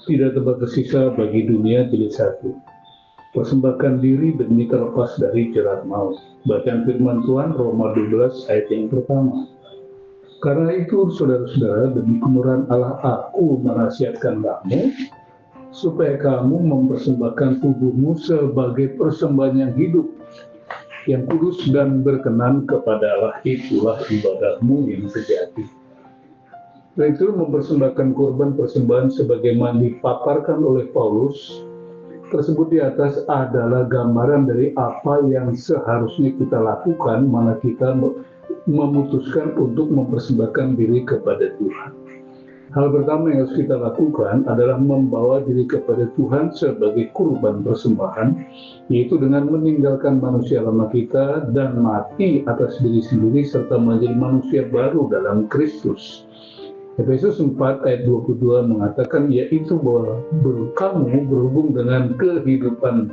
Tidak tempat tersisa bagi dunia jilid 1. Persembahkan diri demi terlepas dari jerat maut. Bacaan firman Tuhan Roma 12 ayat yang pertama. Karena itu, saudara-saudara, demi kemurahan Allah aku menasihatkan kamu, supaya kamu mempersembahkan tubuhmu sebagai persembahan yang hidup, yang kudus dan berkenan kepada Allah, itulah ibadahmu yang sejati. Dan itu mempersembahkan korban persembahan sebagaimana dipaparkan oleh Paulus tersebut di atas adalah gambaran dari apa yang seharusnya kita lakukan mana kita memutuskan untuk mempersembahkan diri kepada Tuhan. Hal pertama yang harus kita lakukan adalah membawa diri kepada Tuhan sebagai kurban persembahan, yaitu dengan meninggalkan manusia lama kita dan mati atas diri sendiri serta menjadi manusia baru dalam Kristus. Efesus 4 ayat 22 mengatakan, yaitu bahwa kamu berhubung dengan kehidupan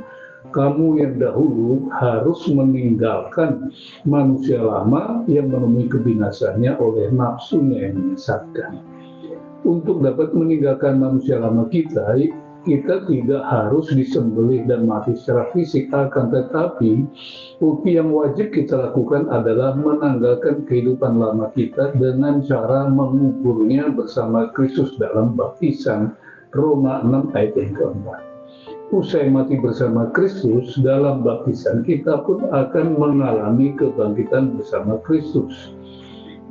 kamu yang dahulu harus meninggalkan manusia lama yang menemui kebinasannya oleh nafsunya yang menyesatkan. Untuk dapat meninggalkan manusia lama kita tidak harus disembelih dan mati secara fisik, akan tetapi yang wajib kita lakukan adalah menanggalkan kehidupan lama kita dengan cara menguburnya bersama Kristus dalam baptisan. Roma 6 ayat yang keempat. Usai mati bersama Kristus dalam baptisan, kita pun akan mengalami kebangkitan bersama Kristus.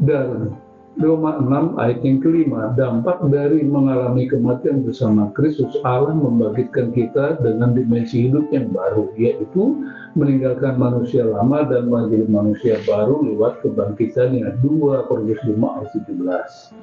Dan Roma 6 ayat yang kelima, dampak dari mengalami kematian bersama Kristus, Allah membangkitkan kita dengan dimensi hidup yang baru, yaitu meninggalkan manusia lama dan menjadi manusia baru lewat kebangkitannya. 2 Korintus 5 ayat 17.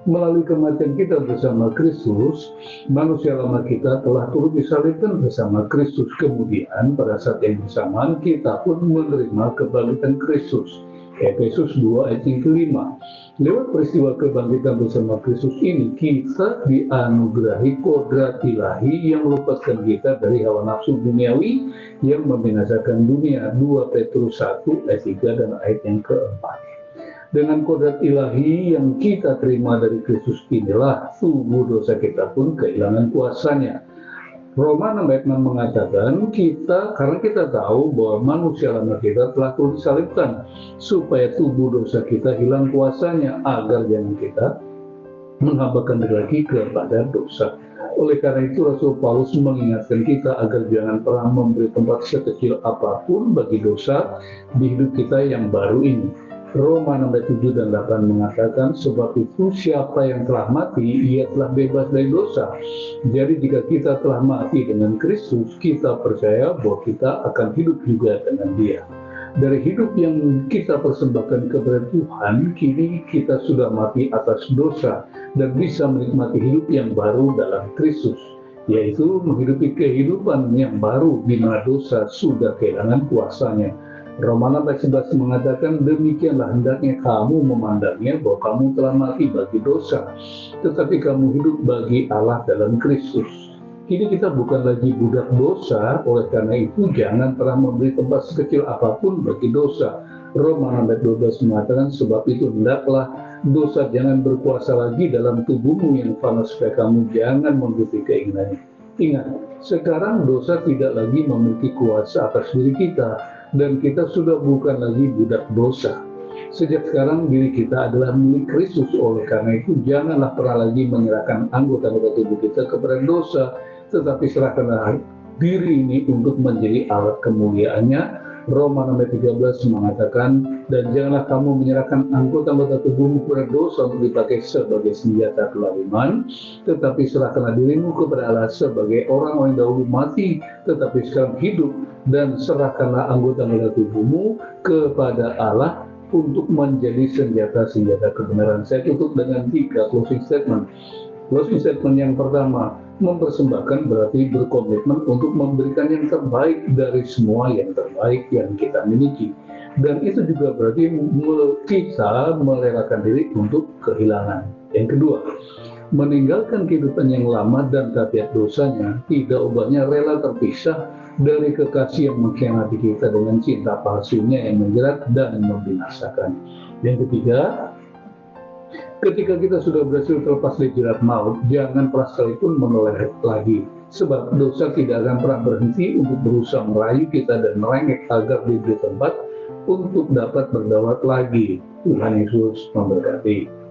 Melalui kematian kita bersama Kristus, manusia lama kita telah turut disalibkan bersama Kristus. Kemudian pada saat yang bersamaan kita pun menerima kebangkitan Kristus. Efesus 2 ayat yang kelima. Lewat peristiwa kebangkitan bersama Kristus ini, kita dianugerahi kodrat ilahi yang melepaskan kita dari hawa nafsu duniawi yang membinasakan dunia. 2 Petrus 1 ayat 3 dan ayat yang keempat. Dengan kodrat ilahi yang kita terima dari Kristus inilah tubuh dosa kita pun kehilangan kuasanya. Roma 6 ayat 6 mengatakan karena kita tahu bahwa manusia lama kita telah turut disalibkan supaya tubuh dosa kita hilang kuasanya, agar jangan kita menghambakan diri lagi kepada dosa. Oleh karena itu Rasul Paulus mengingatkan kita agar jangan pernah memberi tempat sekecil apapun bagi dosa di hidup kita yang baru ini. Roma 6 ayat 7 dan 8 mengatakan, sebab itu siapa yang telah mati, ia telah bebas dari dosa. Jadi jika kita telah mati dengan Kristus, kita percaya bahwa kita akan hidup juga dengan Dia. Dari hidup yang kita persembahkan kepada Tuhan, kini kita sudah mati atas dosa dan bisa menikmati hidup yang baru dalam Kristus, yaitu menghidupi kehidupan yang baru di mana dosa sudah kehilangan kuasanya. Roma 6 ayat 11 mengatakan, demikianlah hendaknya kamu memandangnya bahwa kamu telah mati bagi dosa, tetapi kamu hidup bagi Allah dalam Kristus. Kini kita bukan lagi budak dosa, oleh karena itu jangan pernah memberi tempat sekecil apapun bagi dosa. Roma 6 ayat 12 mengatakan, sebab itu hendaklah dosa jangan berkuasa lagi dalam tubuhmu yang fana, supaya kamu jangan mengikuti keinginannya. Ingat, sekarang dosa tidak lagi memiliki kuasa atas diri kita, dan kita sudah bukan lagi budak dosa. Sejak sekarang diri kita adalah milik Kristus. Oleh karena itu janganlah pernah lagi menyerahkan anggota-anggota tubuh kita kepada dosa, tetapi serahkanlah diri ini untuk menjadi alat kemuliaannya. Roma 6 ayat 13 mengatakan, dan janganlah kamu menyerahkan anggota-anggota tubuhmu kepada dosa untuk dipakai sebagai senjata kelaliman, tetapi serahkanlah dirimu kepada Allah sebagai orang yang dahulu mati tetapi sekarang hidup, dan serahkanlah anggota-anggota tubuhmu kepada Allah untuk menjadi senjata-senjata kebenaran. Saya tutup dengan 3 closing statement. Closing statement yang pertama, mempersembahkan berarti berkomitmen untuk memberikan yang terbaik dari semua yang terbaik yang kita miliki. Dan itu juga berarti kita merelakan diri untuk kehilangan. Yang kedua, meninggalkan kehidupan yang lama dan tabiat dosanya, tidak ubahnya rela terpisah dari kekasih yang mengkhianati kita dengan cinta palsunya yang menjerat dan membinasakan. Yang ketiga, Ketika kita sudah berhasil terlepas dari jerat maut, jangan pernah sekalipun menoleh lagi. Sebab dosa tidak akan pernah berhenti untuk berusaha merayu kita dan merengek agar diberi tempat untuk dapat berdaulat lagi. Tuhan Yesus memberkati.